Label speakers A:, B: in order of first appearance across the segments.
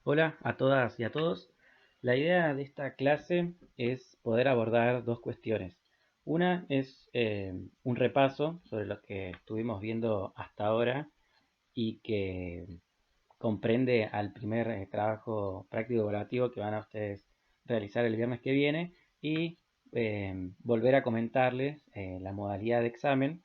A: Hola a todas y a todos. La idea de esta clase es poder abordar dos cuestiones. Una es un repaso sobre lo que estuvimos viendo hasta ahora y que comprende al primer trabajo práctico evaluativo que van a ustedes realizar el viernes que viene y volver a comentarles la modalidad de examen.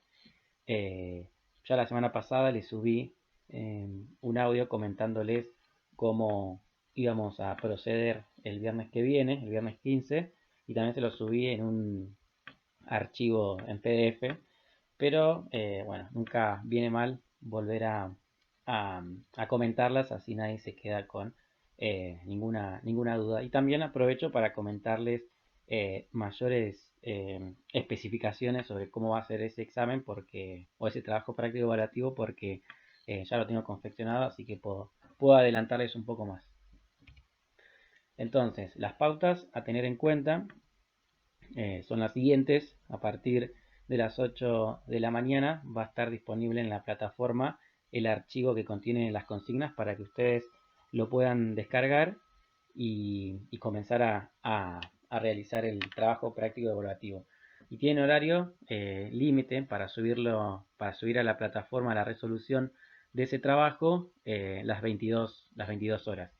A: eh, ya la semana pasada les subí un audio comentándoles cómo íbamos a proceder el viernes que viene, el viernes 15, y también se lo subí en un archivo en PDF, pero bueno, nunca viene mal volver a comentarlas, así nadie se queda con ninguna duda. Y también aprovecho para comentarles mayores especificaciones sobre cómo va a ser ese examen o ese trabajo práctico evaluativo porque ya lo tengo confeccionado, así que puedo adelantarles un poco más. Entonces, las pautas a tener en cuenta son las siguientes. A partir de las 8 de la mañana va a estar disponible en la plataforma el archivo que contiene las consignas para que ustedes lo puedan descargar y comenzar a realizar el trabajo práctico evaluativo. Y tiene horario límite para subir a la plataforma la resolución de ese trabajo las 22 horas.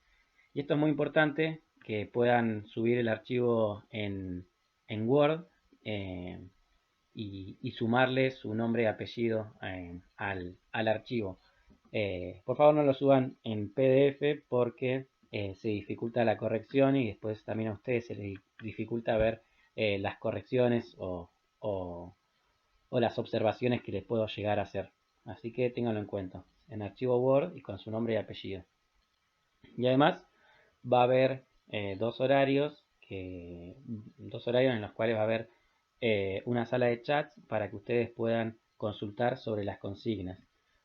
A: Y esto es muy importante, que puedan subir el archivo en Word eh, y sumarle su nombre y apellido al archivo. Por favor no lo suban en PDF porque se dificulta la corrección y después también a ustedes se les dificulta ver las correcciones o, o las observaciones que les puedo llegar a hacer. Así que ténganlo en cuenta, en archivo Word y con su nombre y apellido. Y además va a haber dos horarios en los cuales va a haber una sala de chats para que ustedes puedan consultar sobre las consignas.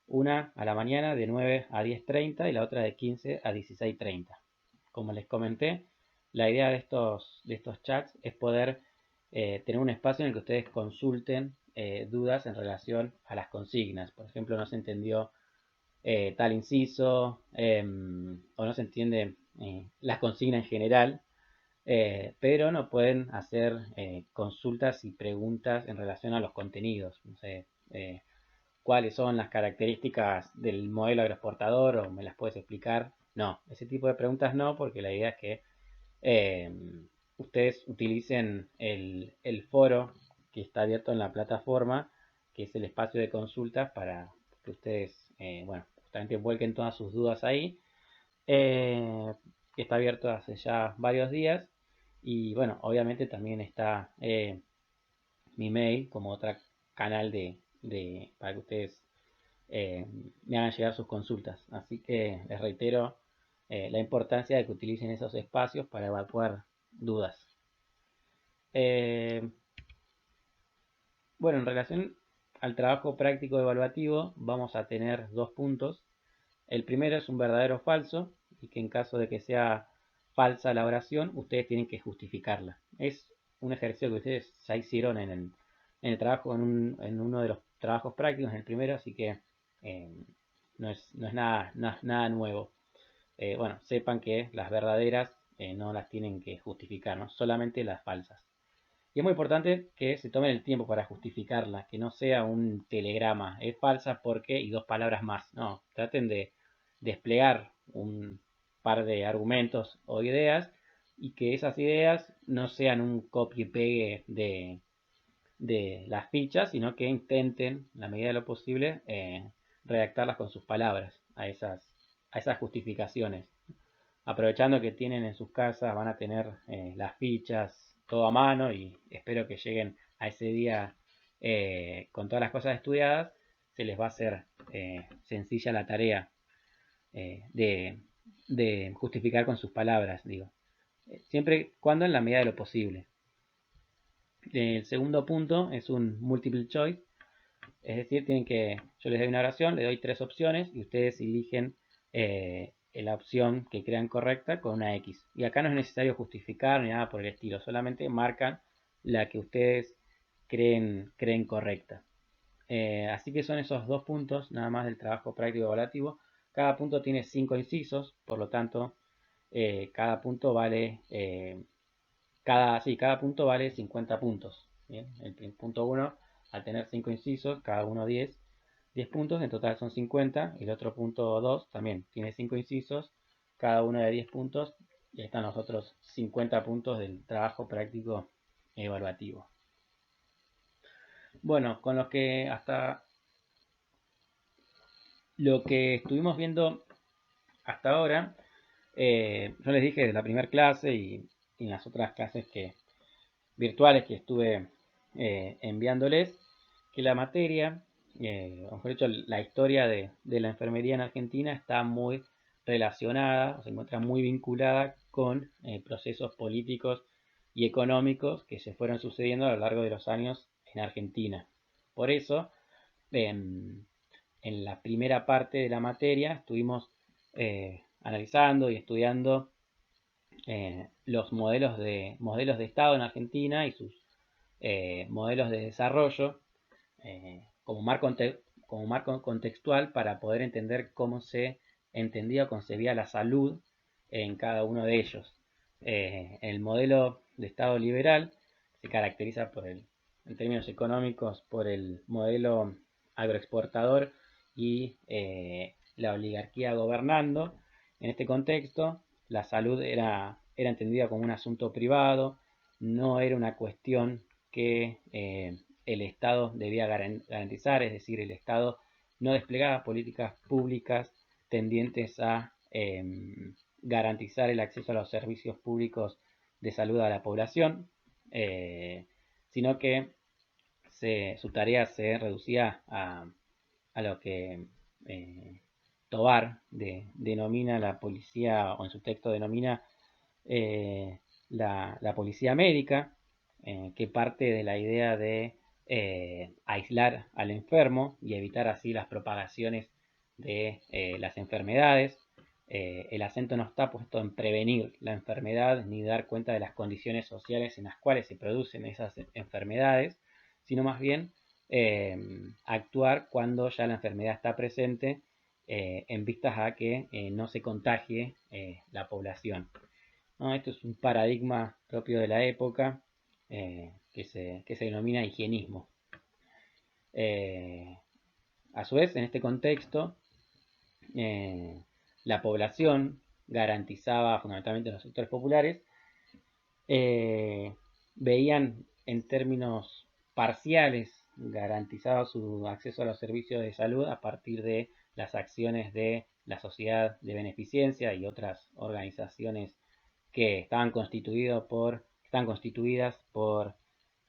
A: Una a la mañana de 9 a 10:30 y la otra de 15 a 16:30. Como les comenté, la idea de estos chats es poder tener un espacio en el que ustedes consulten dudas en relación a las consignas. Por ejemplo, no se entendió tal inciso, o no se entiende la consigna en general, pero no pueden hacer consultas y preguntas en relación a los contenidos. No sé, cuáles son las características del modelo agroexportador o me las puedes explicar. No, ese tipo de preguntas no, porque la idea es que eh, ustedes utilicen el foro que está abierto en la plataforma, que es el espacio de consultas para que ustedes, bueno, justamente vuelquen todas sus dudas ahí. Eh, que está abierto hace ya varios días. Y bueno, obviamente también está mi mail como otro canal para que ustedes me hagan llegar sus consultas. Así que les reitero la importancia de que utilicen esos espacios para evacuar dudas. Eh, bueno, en relación al trabajo práctico evaluativo, vamos a tener dos puntos. El primero es un verdadero o falso, y que en caso de que sea falsa la oración, ustedes tienen que justificarla. Es un ejercicio que ustedes ya hicieron en el trabajo, en uno de los trabajos prácticos, en el primero, así que eh, no es nada nuevo. Bueno, sepan que las verdaderas no las tienen que justificar, ¿no? Solamente las falsas. Y es muy importante que se tomen el tiempo para justificarla, que no sea un telegrama, es falsa porque y dos palabras más. No, traten de desplegar un par de argumentos o ideas y que esas ideas no sean un copy y pegue de las fichas, sino que intenten, en la medida de lo posible, redactarlas con sus palabras a esas justificaciones. Aprovechando que tienen en sus casas, van a tener las fichas todo a mano y espero que lleguen a ese día con todas las cosas estudiadas, se les va a hacer sencilla la tarea de justificar con sus palabras, digo. Siempre y cuando en la medida de lo posible. El segundo punto es un multiple choice, es decir, yo les doy una oración, les doy tres opciones y ustedes eligen la opción que crean correcta con una X. Y acá no es necesario justificar ni nada por el estilo, solamente marcan la que ustedes creen correcta. Así que son esos dos puntos nada más del trabajo práctico evaluativo. Cada punto tiene 5 incisos, por lo tanto cada punto vale, cada punto vale 50 puntos. Bien, el punto 1, al tener 5 incisos, cada uno 10 puntos, en total son 50. El otro punto 2 también tiene 5 incisos, cada uno de 10 puntos, y ahí están los otros 50 puntos del trabajo práctico evaluativo. Bueno, con los que hasta lo que estuvimos viendo hasta ahora, yo les dije de la primera clase y en las otras clases virtuales que estuve enviándoles, que la materia, o mejor dicho, la historia de la enfermería en Argentina está muy relacionada, o se encuentra muy vinculada con procesos políticos y económicos que se fueron sucediendo a lo largo de los años en Argentina. Por eso, en la primera parte de la materia estuvimos analizando y estudiando los modelos de Estado en Argentina y sus modelos de desarrollo como marco contextual para poder entender cómo se entendía o concebía la salud en cada uno de ellos. El modelo de Estado liberal se caracteriza en términos económicos, por el modelo agroexportador y la oligarquía gobernando. En este contexto, la salud era entendida como un asunto privado, no era una cuestión que el Estado debía garantizar, es decir, el Estado no desplegaba políticas públicas tendientes a garantizar el acceso a los servicios públicos de salud a la población, sino que su tarea se reducía a lo que Tobar denomina la policía, o en su texto denomina la policía médica, que parte de la idea de aislar al enfermo y evitar así las propagaciones de las enfermedades. El acento no está puesto en prevenir la enfermedad ni dar cuenta de las condiciones sociales en las cuales se producen esas enfermedades, sino más bien actuar cuando ya la enfermedad está presente, en vistas a que no se contagie la población. ¿No? Esto es un paradigma propio de la época que se denomina higienismo. A su vez, en este contexto, la población garantizaba, fundamentalmente en los sectores populares, veían en términos parciales garantizado su acceso a los servicios de salud a partir de las acciones de la sociedad de beneficencia y otras organizaciones que estaban constituidas por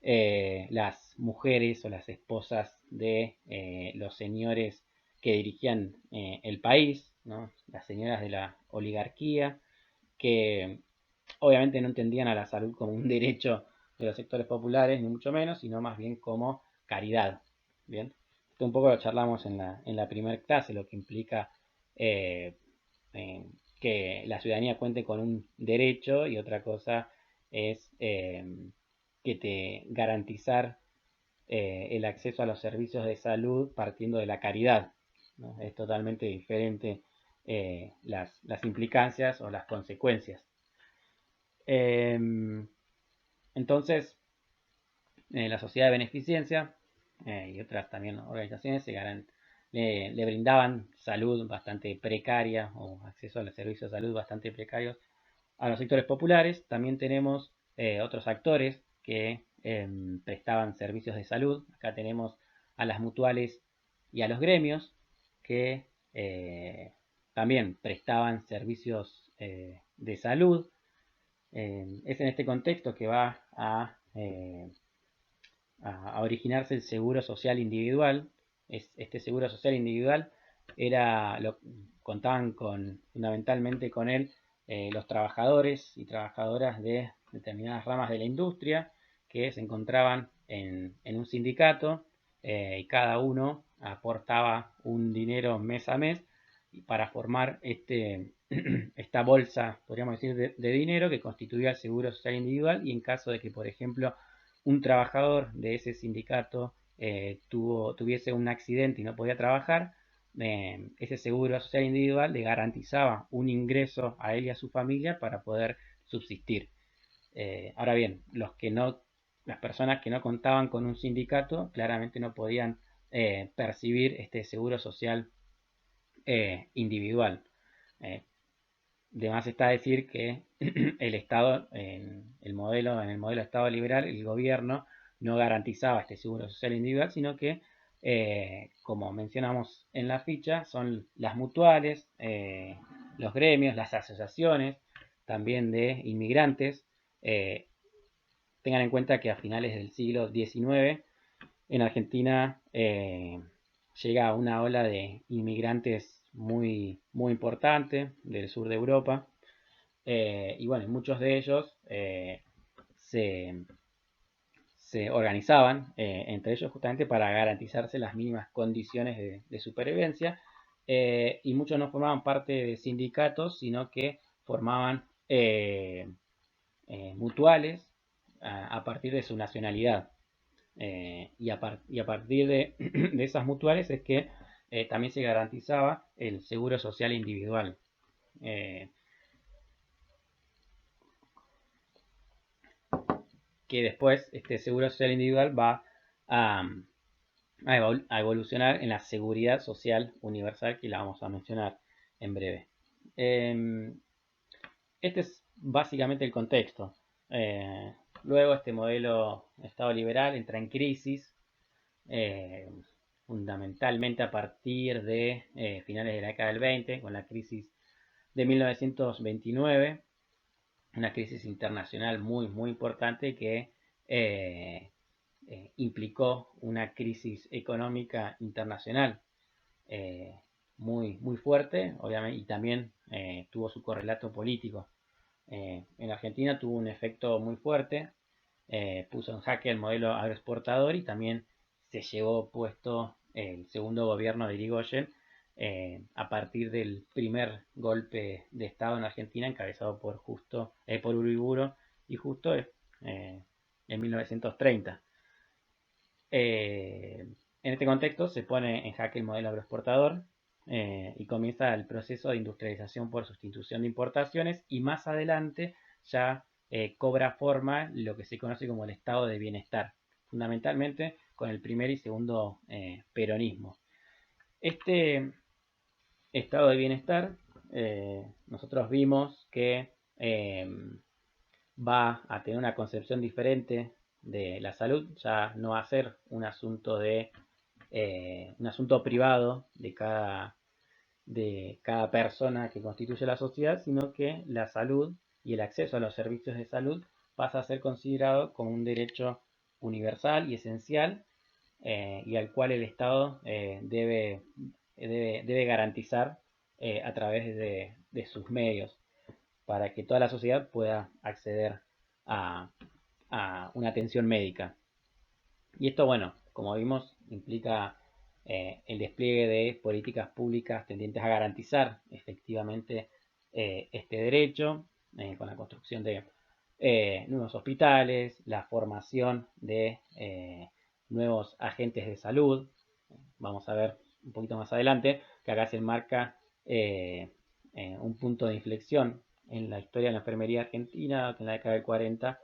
A: las mujeres o las esposas de los señores que dirigían el país, ¿no? Las señoras de la oligarquía, que obviamente no entendían a la salud como un derecho de los sectores populares, ni mucho menos, sino más bien como caridad. Bien, esto un poco lo charlamos en la primera clase, lo que implica que la ciudadanía cuente con un derecho, y otra cosa es que te garantizar el acceso a los servicios de salud partiendo de la caridad, ¿no? Es totalmente diferente las implicancias o las consecuencias. Entonces, la sociedad de beneficencia y otras también organizaciones le brindaban salud bastante precaria o acceso a los servicios de salud bastante precarios a los sectores populares. También tenemos otros actores que prestaban servicios de salud. Acá tenemos a las mutuales y a los gremios que también prestaban servicios de salud. Es en este contexto que va a originarse el seguro social individual. Este seguro social individual contaban fundamentalmente con él los trabajadores y trabajadoras de determinadas ramas de la industria que se encontraban en un sindicato, y cada uno aportaba un dinero mes a mes para formar esta bolsa, podríamos decir, de dinero que constituía el seguro social individual. Y en caso de que, por ejemplo, un trabajador de ese sindicato tuviese un accidente y no podía trabajar, ese seguro social individual le garantizaba un ingreso a él y a su familia para poder subsistir. Ahora bien, las personas que no contaban con un sindicato claramente no podían percibir este seguro social individual. Eh, de más está decir que el Estado, en el modelo Estado liberal, el gobierno no garantizaba este seguro social individual, sino que, como mencionamos en la ficha, son las mutuales, los gremios, las asociaciones, también de inmigrantes. Eh, Tengan en cuenta que a finales del siglo XIX en Argentina llega una ola de inmigrantes muy, muy importante del sur de Europa. Y bueno, muchos de ellos se, se organizaban entre ellos justamente para garantizarse las mínimas condiciones de supervivencia. Y muchos no formaban parte de sindicatos, sino que formaban mutuales a partir de su nacionalidad. Y a partir de, de esas mutuales es que también se garantizaba el seguro social individual. Eh, que después este seguro social individual va a, a evolucionar en la seguridad social universal, que la vamos a mencionar en breve. Este es básicamente el contexto. Luego este modelo Estado liberal entra en crisis, eh, fundamentalmente a partir de finales de la década del 20, con la crisis de 1929, una crisis internacional muy, muy importante que eh, implicó una crisis económica internacional muy, muy fuerte, obviamente, y también tuvo su correlato político. En Argentina tuvo un efecto muy fuerte, puso en jaque el modelo agroexportador y también se llevó puesto el segundo gobierno de Irigoyen a partir del primer golpe de Estado en Argentina encabezado por Uriburu y Justo en 1930. En este contexto se pone en jaque el modelo agroexportador y comienza el proceso de industrialización por sustitución de importaciones y más adelante ya cobra forma lo que se conoce como el estado de bienestar, fundamentalmente con el primer y segundo peronismo. Este estado de bienestar nosotros vimos que va a tener una concepción diferente de la salud, ya no va a ser un asunto privado de cada persona que constituye la sociedad, sino que la salud y el acceso a los servicios de salud pasa a ser considerado como un derecho universal y esencial y al cual el Estado debe garantizar a través de sus medios para que toda la sociedad pueda acceder a, a una atención médica. Y esto, bueno, como vimos, implica el despliegue de políticas públicas tendientes a garantizar efectivamente este derecho, con la construcción de nuevos hospitales, la formación de nuevos agentes de salud. Vamos a ver un poquito más adelante que acá se enmarca un punto de inflexión en la historia de la enfermería argentina, que en la década del 40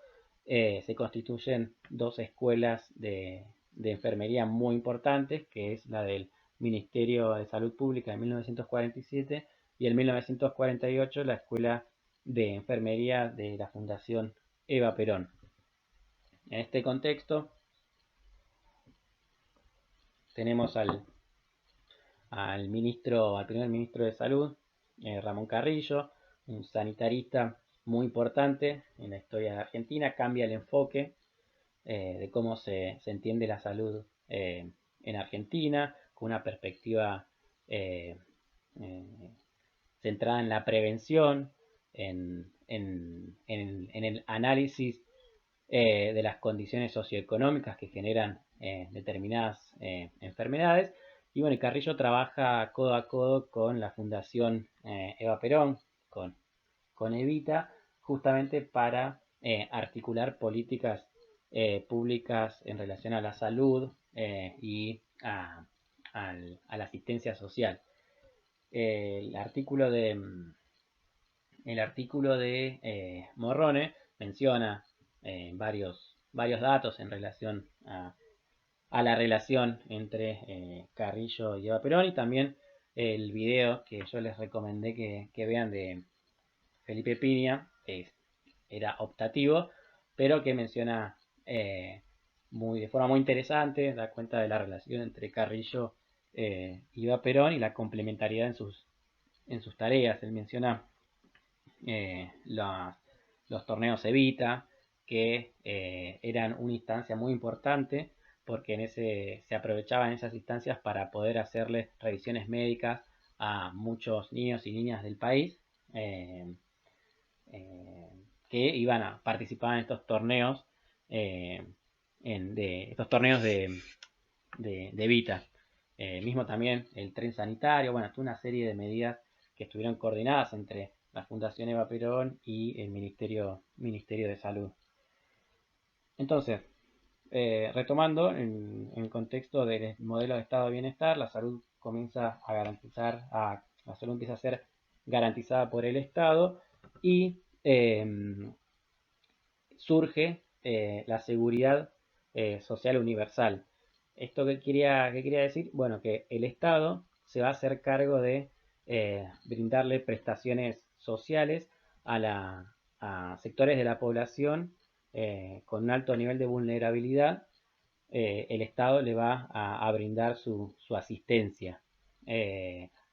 A: se constituyen dos escuelas de enfermería muy importantes, que es la del Ministerio de Salud Pública en 1947 y en 1948 la Escuela de Enfermería de la Fundación Eva Perón. En este contexto tenemos al primer ministro de Salud, Ramón Carrillo, un sanitarista muy importante en la historia de Argentina, cambia el enfoque de cómo se entiende la salud en Argentina, con una perspectiva eh, eh, centrada en la prevención, en el análisis de las condiciones socioeconómicas que generan determinadas enfermedades. Y bueno, Carrillo trabaja codo a codo con la Fundación Eva Perón, con Evita, justamente para articular políticas públicas en relación a la salud y a la asistencia social. El artículo de Morrone menciona varios datos en relación a la relación entre Carrillo y Eva Perón, y también el video que yo les recomendé que vean de Felipe Piña, que era optativo, pero que menciona de forma muy interesante, da cuenta de la relación entre Carrillo y Eva Perón y la complementariedad en sus tareas. Él menciona los torneos Evita, que eran una instancia muy importante porque se aprovechaban esas instancias para poder hacerle revisiones médicas a muchos niños y niñas del país que iban a participar en estos torneos de Evita. Mismo también el tren sanitario, bueno, toda una serie de medidas que estuvieron coordinadas entre la Fundación Eva Perón y el Ministerio de Salud. Entonces, retomando, en el contexto del modelo de estado de bienestar, la salud empieza a ser garantizada por el Estado y surge la seguridad social universal. ¿Esto qué quería decir? Bueno, que el Estado se va a hacer cargo de brindarle prestaciones sociales a sectores de la población con un alto nivel de vulnerabilidad. El Estado le va a brindar su asistencia.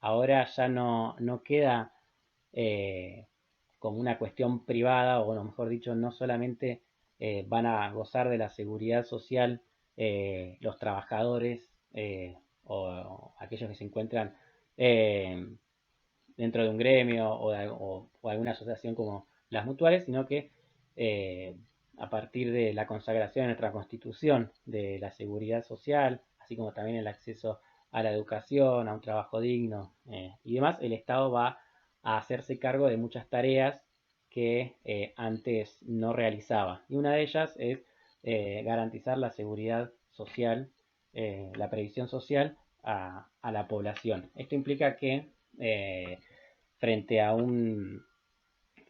A: Ahora ya no queda como una cuestión privada, o bueno, mejor dicho, no solamente van a gozar de la seguridad social los trabajadores o aquellos que se encuentran eh, dentro de un gremio o alguna asociación como las mutuales, sino que a partir de la consagración en nuestra Constitución de la seguridad social, así como también el acceso a la educación, a un trabajo digno y demás, el Estado va a hacerse cargo de muchas tareas que antes no realizaba. Y una de ellas es garantizar la seguridad social, la previsión social a la población. Esto implica que eh, frente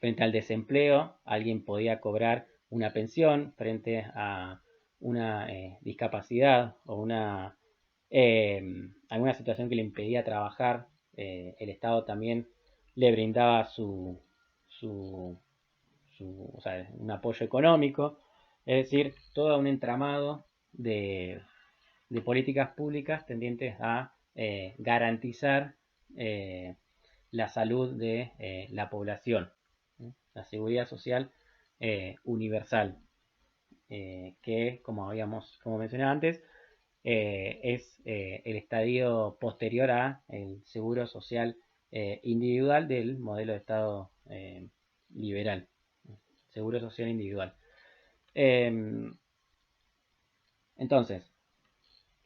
A: frente al desempleo, alguien podía cobrar una pensión frente a una discapacidad o eh, alguna situación que le impedía trabajar. El Estado también le brindaba o sea, un apoyo económico, es decir, todo un entramado de políticas públicas tendientes a garantizar la salud de la población, la seguridad social universal, que como mencioné antes, es el estadio posterior a el seguro social individual del modelo de Estado liberal, seguro social individual. Entonces,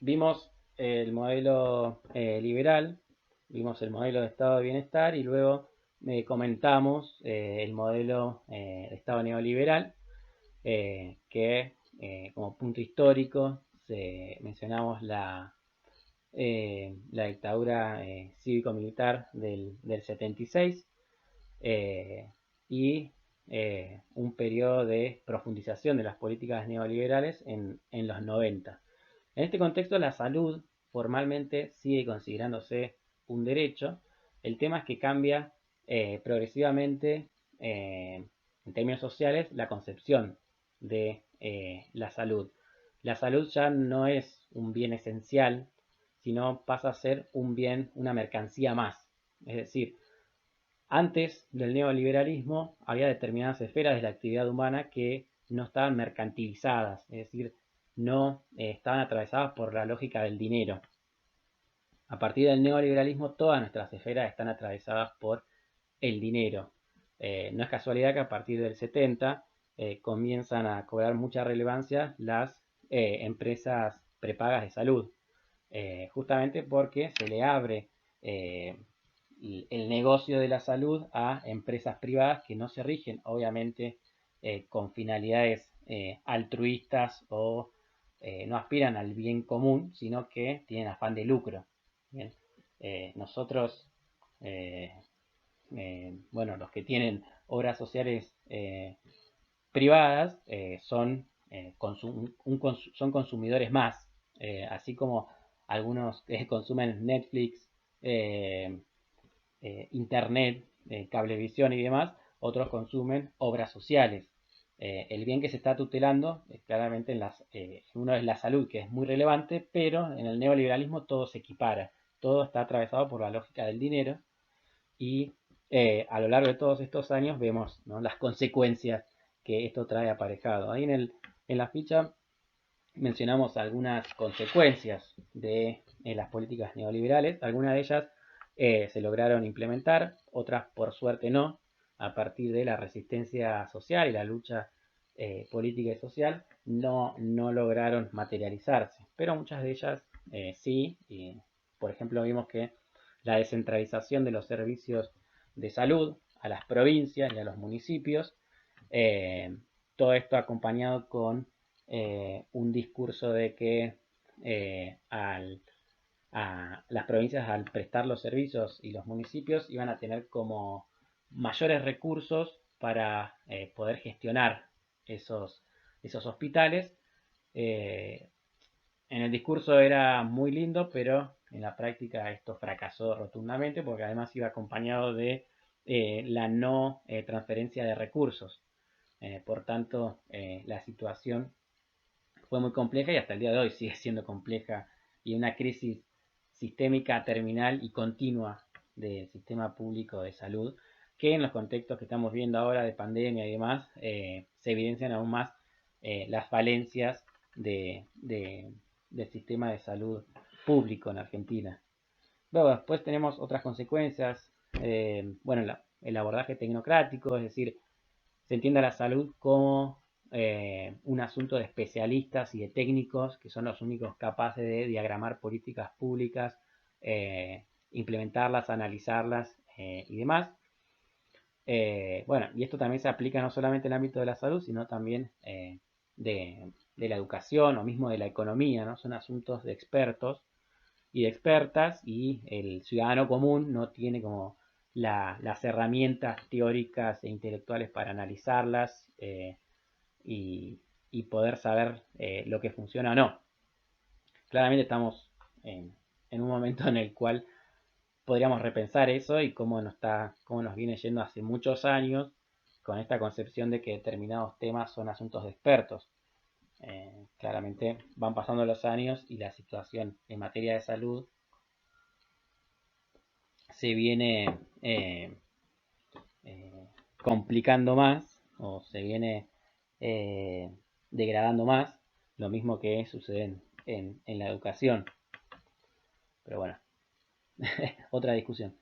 A: vimos el modelo liberal, vimos el modelo de estado de bienestar y luego comentamos el modelo de estado neoliberal, que como punto histórico mencionamos la dictadura cívico-militar del 76 y un periodo de profundización de las políticas neoliberales en los 90. En este contexto, la salud formalmente sigue considerándose un derecho. El tema es que cambia progresivamente, en términos sociales, la concepción de la salud. La salud ya no es un bien esencial, sino pasa a ser un bien, una mercancía más. Es decir, antes del neoliberalismo había determinadas esferas de la actividad humana que no estaban mercantilizadas, es decir, no estaban atravesadas por la lógica del dinero. A partir del neoliberalismo todas nuestras esferas están atravesadas por el dinero. No es casualidad que a partir del 70 comienzan a cobrar mucha relevancia las empresas prepagas de salud, justamente porque se le abre el negocio de la salud a empresas privadas que no se rigen, obviamente, con finalidades altruistas o no aspiran al bien común, sino que tienen afán de lucro. Bien. Nosotros, bueno, los que tienen obras sociales privadas son consumidores más, así como algunos consumen Netflix, eh, internet, cablevisión y demás, otros consumen obras sociales. El bien que se está tutelando claramente uno es la salud, que es muy relevante, pero en el neoliberalismo todo se equipara, todo está atravesado por la lógica del dinero y a lo largo de todos estos años vemos, ¿no?, las consecuencias que esto trae aparejado. Ahí en la ficha mencionamos algunas consecuencias de las políticas neoliberales. Algunas de ellas se lograron implementar, otras por suerte no, a partir de la resistencia social y la lucha política y social, no lograron materializarse, pero muchas de ellas sí. Y, por ejemplo, vimos que la descentralización de los servicios de salud a las provincias y a los municipios, eh, todo esto acompañado con un discurso de que a las provincias, al prestar los servicios, y los municipios iban a tener como mayores recursos para poder gestionar esos hospitales. Eh, en el discurso era muy lindo, pero en la práctica esto fracasó rotundamente porque además iba acompañado de la no transferencia de recursos. Por tanto, la situación fue muy compleja y hasta el día de hoy sigue siendo compleja, y una crisis sistémica terminal y continua del sistema público de salud, que en los contextos que estamos viendo ahora de pandemia y demás, se evidencian aún más las falencias del sistema de salud público en Argentina. Luego, después tenemos otras consecuencias. Bueno, el abordaje tecnocrático, es decir, se entiende a la salud como un asunto de especialistas y de técnicos que son los únicos capaces de diagramar políticas públicas, implementarlas, analizarlas y demás. Bueno, y esto también se aplica no solamente en el ámbito de la salud, sino también de la educación o mismo de la economía, ¿no? Son asuntos de expertos y de expertas, y el ciudadano común no tiene como las herramientas teóricas e intelectuales para analizarlas y, y poder saber lo que funciona o no. Claramente estamos en un momento en el cual podríamos repensar eso y cómo nos viene yendo hace muchos años con esta concepción de que determinados temas son asuntos de expertos. Claramente van pasando los años y la situación en materia de salud se viene complicando más, o se viene eh, degradando más, lo mismo que sucede en la educación. Pero bueno, otra discusión.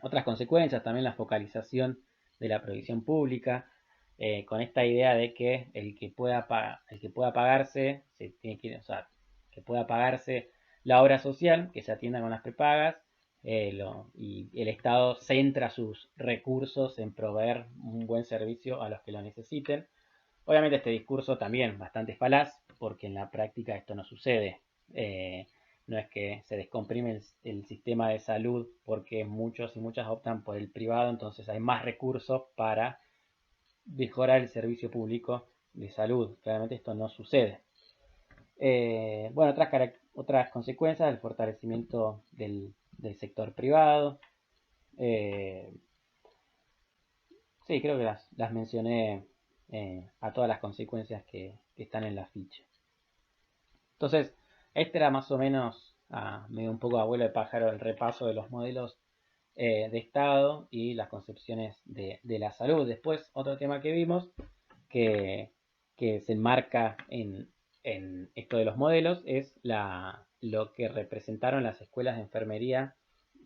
A: Otras consecuencias también: la focalización de la provisión pública, con esta idea de que el que pueda pagarse, se tiene que, o sea, que pueda pagarse la obra social, que se atienda con las prepagas, y el Estado centra sus recursos en proveer un buen servicio a los que lo necesiten. Obviamente este discurso también bastante falaz, porque en la práctica esto no sucede. No es que se descomprime el sistema de salud porque muchos y muchas optan por el privado, entonces hay más recursos para mejorar el servicio público de salud. Claramente esto no sucede. Bueno, otras consecuencias: el fortalecimiento del sector privado. Eh, sí, creo que las mencioné a todas las consecuencias que están en la ficha. Entonces, este era más o menos, medio un poco abuelo de pájaro, el repaso de los modelos de Estado y las concepciones de la salud. Después, otro tema que vimos que, que se enmarca en esto de los modelos es lo que representaron las escuelas de enfermería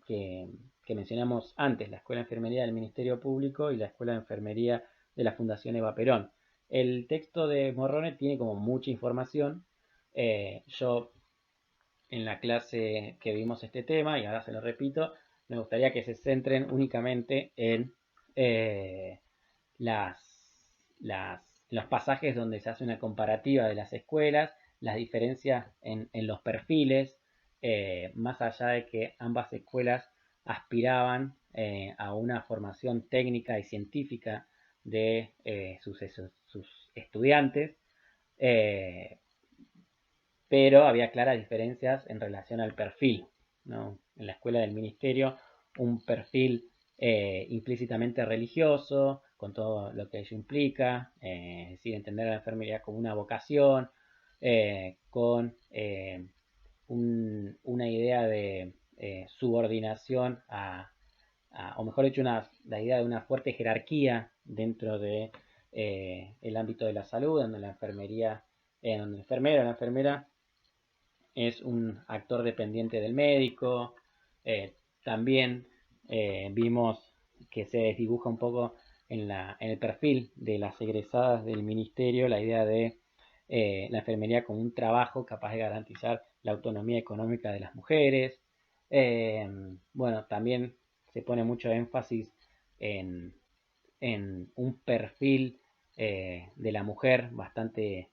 A: que, que mencionamos antes: la Escuela de Enfermería del Ministerio Público y la Escuela de Enfermería de la Fundación Eva Perón. El texto de Morrone tiene como mucha información. Yo en la clase que vimos este tema, y ahora se lo repito, me gustaría que se centren únicamente en eh, los pasajes donde se hace una comparativa de las escuelas, las diferencias en los perfiles, más allá de que ambas escuelas aspiraban a una formación técnica y científica de sus estudiantes, eh, pero había claras diferencias en relación al perfil, ¿no? En la escuela del ministerio, un perfil implícitamente religioso, con todo lo que ello implica, es decir, entender a la enfermería como una vocación, con una idea de subordinación o mejor dicho, la idea de una fuerte jerarquía dentro de el ámbito de la salud, donde la enfermería, donde el enfermero o la enfermera es un actor dependiente del médico. También vimos que se desdibuja un poco en el perfil de las egresadas del ministerio la idea de la enfermería como un trabajo capaz de garantizar la autonomía económica de las mujeres. Bueno, también se pone mucho énfasis en, en un perfil de la mujer bastante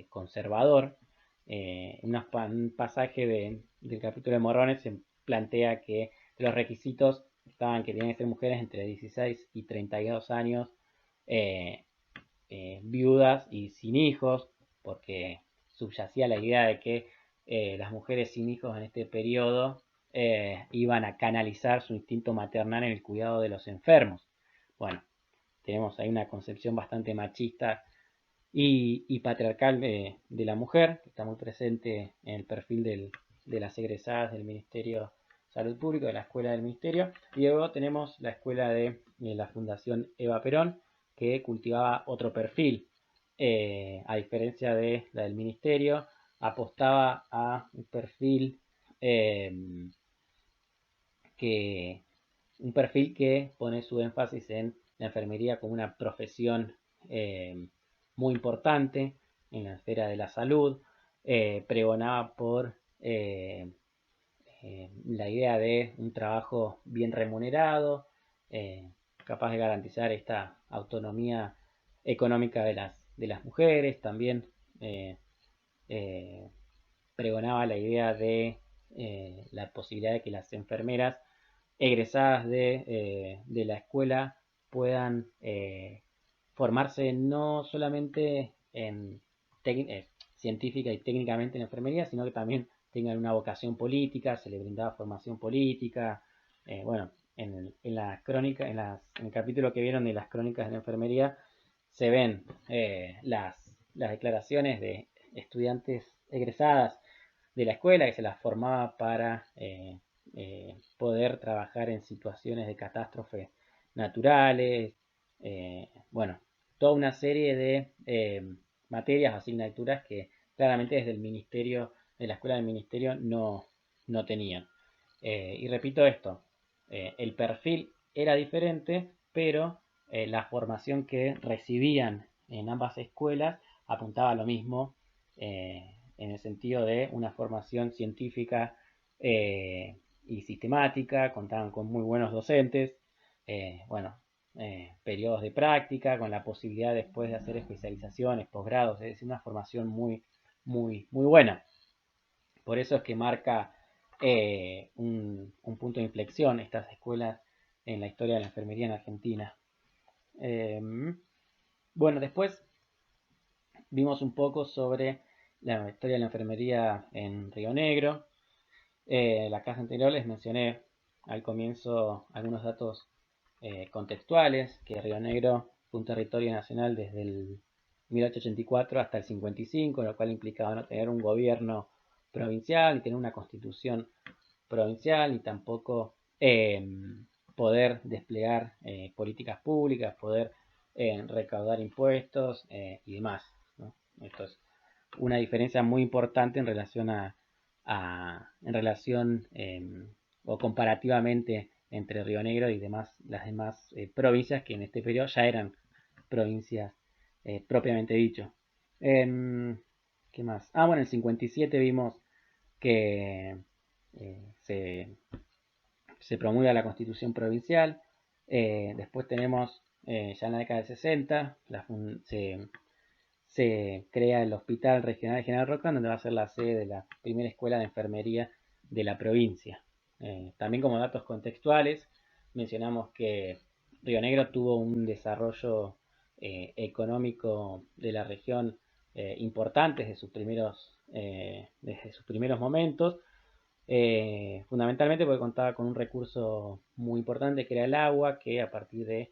A: conservador. Un pasaje del capítulo de Morrones se plantea que los requisitos estaban que tenían que ser mujeres entre 16 y 32 años, eh, viudas y sin hijos, porque subyacía la idea de que las mujeres sin hijos en este periodo iban a canalizar su instinto maternal en el cuidado de los enfermos. Bueno, tenemos ahí una concepción bastante machista y patriarcal de la mujer, que está muy presente en el perfil de las egresadas del Ministerio de Salud Pública, de la Escuela del Ministerio. Y luego tenemos la escuela de la Fundación Eva Perón, que cultivaba otro perfil. A diferencia de la del Ministerio, apostaba a un perfil eh, que un perfil que pone su énfasis en la enfermería como una profesión muy importante en la esfera de la salud, pregonaba por la idea de un trabajo bien remunerado, capaz de garantizar esta autonomía económica de las mujeres, también eh, eh, pregonaba la idea de la posibilidad de que las enfermeras egresadas de la escuela puedan formarse no solamente científica y técnicamente en enfermería, sino que también tengan una vocación política, se les brindaba formación política. Bueno, la crónica, en el capítulo que vieron de las crónicas de la enfermería, se ven las declaraciones de estudiantes egresadas de la escuela que se las formaba para poder trabajar en situaciones de catástrofes naturales. Bueno, toda una serie de materias o asignaturas que claramente desde el ministerio, de la escuela del ministerio, no tenían. Y repito esto, el perfil era diferente, pero la formación que recibían en ambas escuelas apuntaba a lo mismo, en el sentido de una formación científica y sistemática, contaban con muy buenos docentes, bueno, periodos de práctica, con la posibilidad después de hacer especializaciones, posgrados, es decir, una formación muy, muy, muy buena. Por eso es que marca un punto de inflexión estas escuelas en la historia de la enfermería en Argentina. Bueno, después vimos un poco sobre la historia de la enfermería en Río Negro. La clase anterior les mencioné al comienzo algunos datos contextuales, que Río Negro fue un territorio nacional desde el 1884 hasta el 55, lo cual implicaba no tener un gobierno provincial, ni tener una constitución provincial, ni tampoco poder desplegar políticas públicas, poder recaudar impuestos y demás, ¿no? Esto es una diferencia muy importante en relación en relación o comparativamente entre Río Negro y las demás provincias que en este periodo ya eran provincias propiamente dicho. ¿Qué más? Bueno, en el 57 vimos que se promulga la Constitución Provincial. Después tenemos, ya en la década del 60, se crea el Hospital Regional General Roca, donde va a ser la sede de la primera escuela de enfermería de la provincia. También como datos contextuales, mencionamos que Río Negro tuvo un desarrollo económico de la región importante desde sus primeros momentos, fundamentalmente porque contaba con un recurso muy importante que era el agua, que a partir de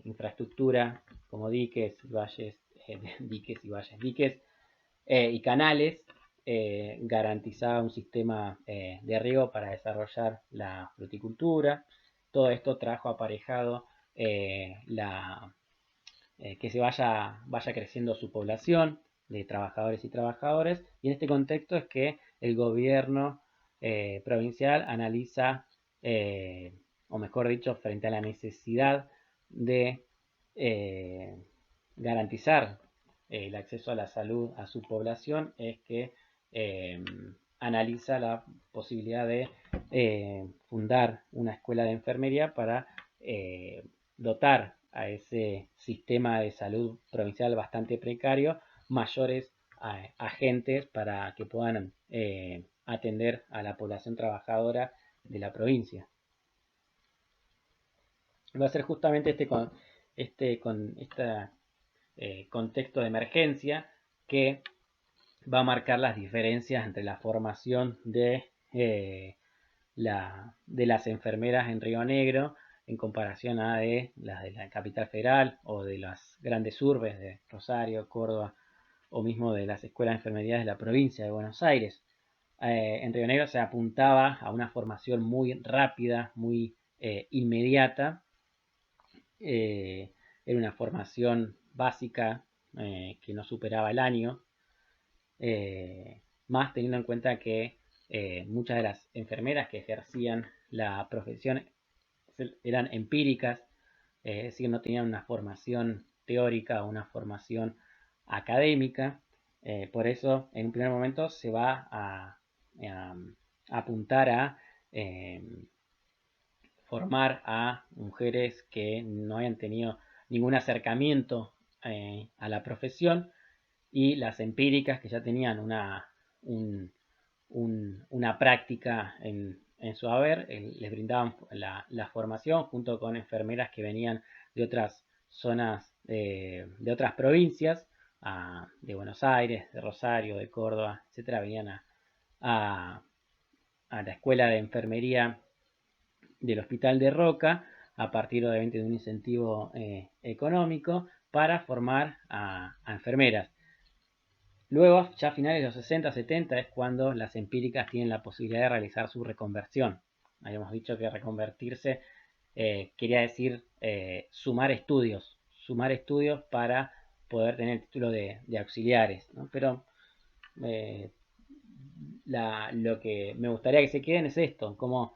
A: infraestructura como diques y valles, y canales, garantizaba un sistema de riego para desarrollar la fruticultura. Todo esto trajo aparejado que se vaya creciendo su población de trabajadores y trabajadoras, y en este contexto es que el gobierno provincial analiza, o mejor dicho, frente a la necesidad de garantizar el acceso a la salud a su población, es que eh, analiza la posibilidad de fundar una escuela de enfermería para dotar a ese sistema de salud provincial bastante precario mayores agentes para que puedan atender a la población trabajadora de la provincia. Va a ser justamente este contexto de emergencia que va a marcar las diferencias entre la formación de las enfermeras en Río Negro en comparación a las de la capital federal o de las grandes urbes de Rosario, Córdoba o mismo de las escuelas de enfermería de la provincia de Buenos Aires. En Río Negro se apuntaba a una formación muy rápida, muy inmediata. Era una formación básica que no superaba el año, más teniendo en cuenta que muchas de las enfermeras que ejercían la profesión eran empíricas, es decir, no tenían una formación teórica o una formación académica. Por eso, en un primer momento, se va a apuntar a formar a mujeres que no hayan tenido ningún acercamiento a la profesión, y las empíricas que ya tenían una práctica en su haber, les brindaban la formación junto con enfermeras que venían de otras zonas, de otras provincias, de Buenos Aires, de Rosario, de Córdoba, etcétera, venían a la escuela de enfermería del Hospital de Roca a partir obviamente de un incentivo económico para formar a enfermeras. Luego, ya a finales de los 60, 70 es cuando las empíricas tienen la posibilidad de realizar su reconversión. Habíamos dicho que reconvertirse quería decir sumar estudios para poder tener el título de auxiliares, ¿no? Pero lo que me gustaría que se queden es esto, como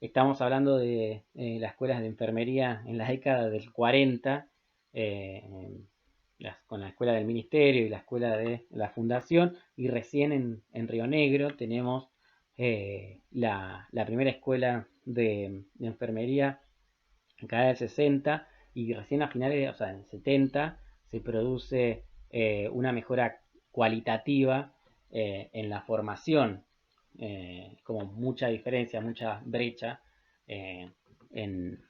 A: estamos hablando de las escuelas de enfermería en la década del 40, con la escuela del ministerio y la escuela de la fundación, y recién en Río Negro tenemos la primera escuela de enfermería en cada del 60, y recién a finales, o sea, en el 70, se produce una mejora cualitativa en la formación, como mucha diferencia, mucha brecha eh, en,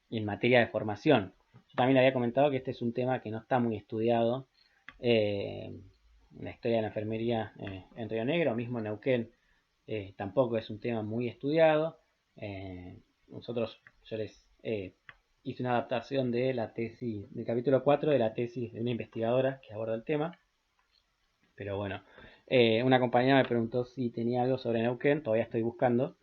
A: en materia de formación. Yo también había comentado que este es un tema que no está muy estudiado, la historia de la enfermería en Río Negro, mismo en Neuquén, tampoco es un tema muy estudiado. Yo les hice una adaptación de la tesis, del capítulo 4 de la tesis de una investigadora que aborda el tema. Pero bueno, una compañera me preguntó si tenía algo sobre Neuquén, todavía estoy buscando,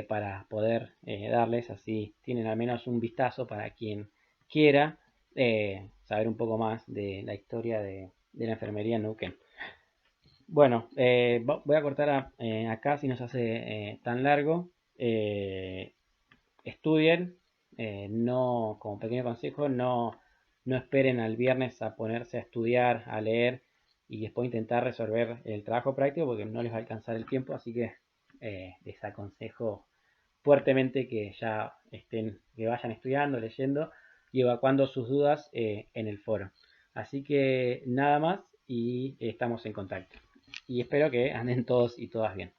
A: para poder darles, así tienen al menos un vistazo para quien quiera saber un poco más de la historia de la enfermería en Neuquén. Bueno, voy a cortar acá si no se hace tan largo. Estudien, no, como pequeño consejo, no esperen al viernes a ponerse a estudiar, a leer y después intentar resolver el trabajo práctico, porque no les va a alcanzar el tiempo, así que les aconsejo fuertemente que vayan estudiando, leyendo y evacuando sus dudas en el foro. Así que nada más, y estamos en contacto. Y espero que anden todos y todas bien.